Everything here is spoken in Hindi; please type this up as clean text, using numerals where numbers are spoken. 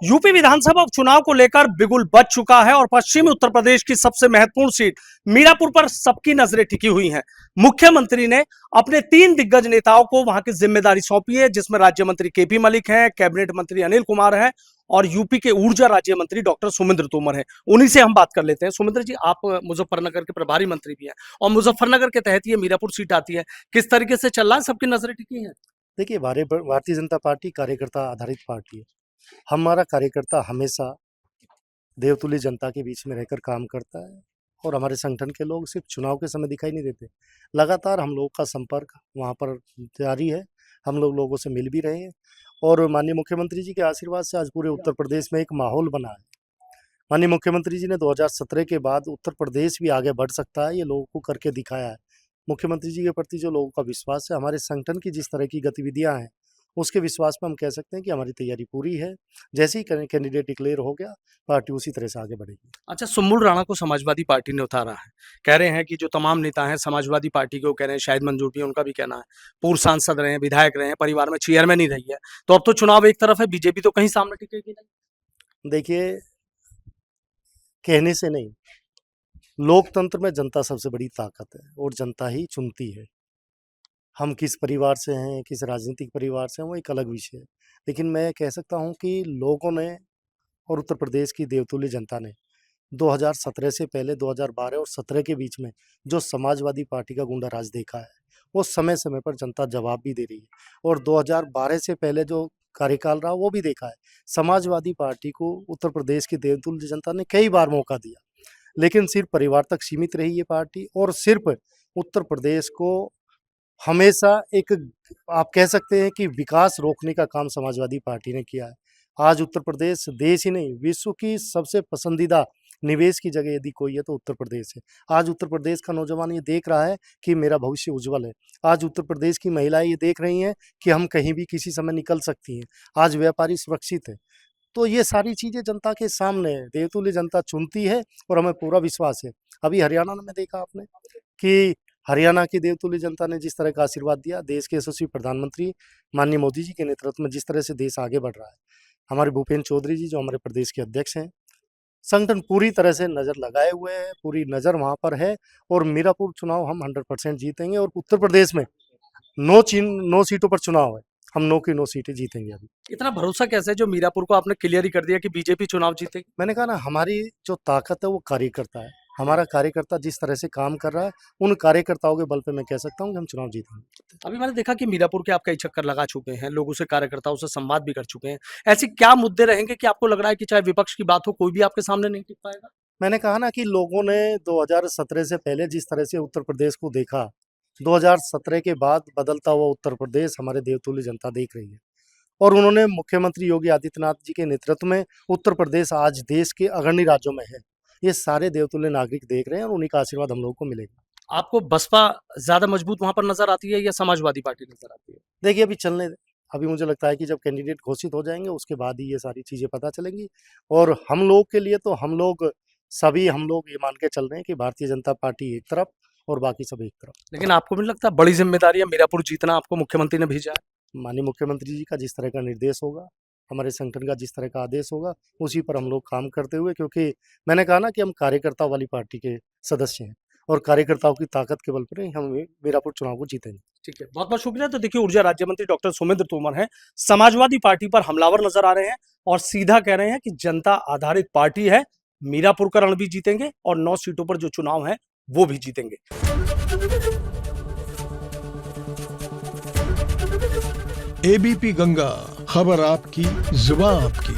यूपी विधानसभा उपचुनाव को लेकर बिगुल बज चुका है और पश्चिमी उत्तर प्रदेश की सबसे महत्वपूर्ण सीट मीरापुर पर सबकी नजरें टिकी हुई हैं। मुख्यमंत्री ने अपने 3 दिग्गज नेताओं को वहां की जिम्मेदारी सौंपी है, जिसमें राज्य मंत्री केपी मलिक हैं, कैबिनेट मंत्री अनिल कुमार हैं और यूपी के ऊर्जा राज्य मंत्री डॉक्टर सुमिंद्र तोमर हैं। उन्हीं से हम बात कर लेते हैं। सुमिंद्र जी, आप मुजफ्फरनगर के प्रभारी मंत्री भी हैं और मुजफ्फरनगर के तहत ये मीरापुर सीट आती है। किस तरीके से चल रहा है, सबकी नजरें टिकी हैं? देखिए, भारतीय जनता पार्टी कार्यकर्ता आधारित पार्टी है। हमारा कार्यकर्ता हमेशा देवतुल्य जनता के बीच में रहकर काम करता है और हमारे संगठन के लोग सिर्फ चुनाव के समय दिखाई नहीं देते। लगातार हम लोगों का संपर्क वहाँ पर जारी है। हम लोगों से मिल भी रहे हैं और माननीय मुख्यमंत्री जी के आशीर्वाद से आज पूरे उत्तर प्रदेश में एक माहौल बना है। माननीय मुख्यमंत्री जी ने 2017 के बाद उत्तर प्रदेश भी आगे बढ़ सकता है, ये लोगों को करके दिखाया है। मुख्यमंत्री जी के प्रति जो लोगों का विश्वास है, हमारे संगठन की जिस तरह की गतिविधियां हैं, उसके विश्वास पे हम कह सकते हैं कि हमारी तैयारी पूरी है। जैसे ही कैंडिडेट डिक्लेयर हो गया, पार्टी उसी तरह से आगे बढ़ेगी। अच्छा, सुम्बुल राणा को समाजवादी पार्टी ने उतारा है। कह रहे हैं कि जो तमाम नेता हैं समाजवादी पार्टी के, वो कह रहे हैं शायद मंजूर भी है, उनका भी कहना है। पूर्व सांसद रहे हैं, विधायक रहे हैं, परिवार में चेयरमैन ही रही है। तो अब तो चुनाव एक तरफ है, बीजेपी तो कहीं सामने टिकेगी नहीं। देखिए, कहने से नहीं, लोकतंत्र में जनता सबसे बड़ी ताकत है और जनता ही चुनती है। हम किस परिवार से हैं, किस राजनीतिक परिवार से हैं, वो एक अलग विषय है। लेकिन मैं कह सकता हूँ कि लोगों ने और उत्तर प्रदेश की देवतुल्य जनता ने 2017 से पहले 2012 और 17 के बीच में जो समाजवादी पार्टी का गुंडा राज देखा है, वो समय-समय पर जनता जवाब भी दे रही है और 2012 से पहले जो कार्यकाल रहा, वो भी देखा है। समाजवादी पार्टी को उत्तर प्रदेश की देवतुल्य जनता ने कई बार मौका दिया, लेकिन सिर्फ परिवार तक सीमित रही ये पार्टी और सिर्फ उत्तर प्रदेश को हमेशा एक, आप कह सकते हैं कि विकास रोकने का काम समाजवादी पार्टी ने किया है। आज उत्तर प्रदेश देश ही नहीं, विश्व की सबसे पसंदीदा निवेश की जगह यदि कोई है तो उत्तर प्रदेश है। आज उत्तर प्रदेश का नौजवान ये देख रहा है कि मेरा भविष्य उज्जवल है। आज उत्तर प्रदेश की महिलाएं ये देख रही हैं कि हम कहीं भी किसी समय निकल सकती हैं। आज व्यापारी सुरक्षित है। तो ये सारी चीज़ें जनता के सामने है। देवतुल्य जनता चुनती है और हमें पूरा विश्वास है। अभी हरियाणा में देखा आपने कि हरियाणा की देवतुल्य जनता ने जिस तरह का आशीर्वाद दिया, देश के यशस्वी प्रधानमंत्री माननीय मोदी जी के नेतृत्व में जिस तरह से देश आगे बढ़ रहा है, हमारे भूपेंद्र चौधरी जी जो हमारे प्रदेश के अध्यक्ष हैं, संगठन पूरी तरह से नज़र लगाए हुए है, पूरी नज़र वहाँ पर है और मीरापुर चुनाव हम 100% जीतेंगे और उत्तर प्रदेश में 9 सीटों पर चुनाव है, हम 9 की 9 सीटें जीतेंगे। अभी इतना भरोसा कैसे है जो मीरापुर को आपने क्लियर ही कर दिया कि बीजेपी चुनाव जीतेगी? मैंने कहा ना, हमारी जो ताकत है वो कार्यकर्ता है। हमारा कार्यकर्ता जिस तरह से काम कर रहा है, उन कार्यकर्ताओं के बल पे मैं कह सकता हूँ कि हम चुनाव जीतेंगे। अभी मैंने देखा कि मीरापुर के आप कई चक्कर लगा चुके हैं, लोगों से, कार्यकर्ताओं से संवाद भी कर चुके हैं। ऐसे क्या मुद्दे रहेंगे कि आपको लग रहा है कि चाहे विपक्ष की बात हो, कोई भी आपके सामने नहीं टिक पाएगा? मैंने कहा ना कि लोगों ने 2017 से पहले जिस तरह से उत्तर प्रदेश को देखा, 2017 के बाद बदलता हुआ उत्तर प्रदेश हमारे देवतुल्य जनता देख रही है और उन्होंने मुख्यमंत्री योगी आदित्यनाथ जी के नेतृत्व में उत्तर प्रदेश आज देश के अग्रणी राज्यों में है। ये सारे देवतुल्य नागरिक देख रहे हैं और उन्हीं का आशीर्वाद हम लोगों को मिलेगा। आपको बसपा ज्यादा मजबूत वहां पर नजर आती है या समाजवादी पार्टी नजर आती है? देखिए, अभी चलने दें। अभी मुझे लगता है कि जब कैंडिडेट घोषित हो जाएँगे, उसके बाद ही ये सारी चीज़ें पता चलेंगी और हम लोग के लिए तो हम लोग ये मान के चल रहे हैं कि भारतीय जनता पार्टी एक तरफ और बाकी सब एक तरफ। लेकिन आपको भी नहीं लगता बड़ी जिम्मेदारी है मीरापुर जीतना, आपको मुख्यमंत्री ने भेजा है? माननीय मुख्यमंत्री जी का जिस तरह का निर्देश होगा, हमारे संगठन का जिस तरह का आदेश होगा, उसी पर हम लोग काम करते हुए, क्योंकि मैंने कहा ना कि हम कार्यकर्ताओं वाली पार्टी के सदस्य हैं और कार्यकर्ताओं की ताकत के बल पर ही हम मीरापुर चुनाव को जीतेंगे। ठीक है, बहुत बहुत शुक्रिया। तो देखिए, ऊर्जा राज्य मंत्री डॉक्टर सुमिंद्र तोमर हैं, समाजवादी पार्टी पर हमलावर नजर आ रहे हैं और सीधा कह रहे हैं कि जनता आधारित पार्टी है, मीरापुर का रण भी जीतेंगे और 9 सीटों पर जो चुनाव है वो भी जीतेंगे। एबीपी गंगा, खबर आपकी, जुबान आपकी।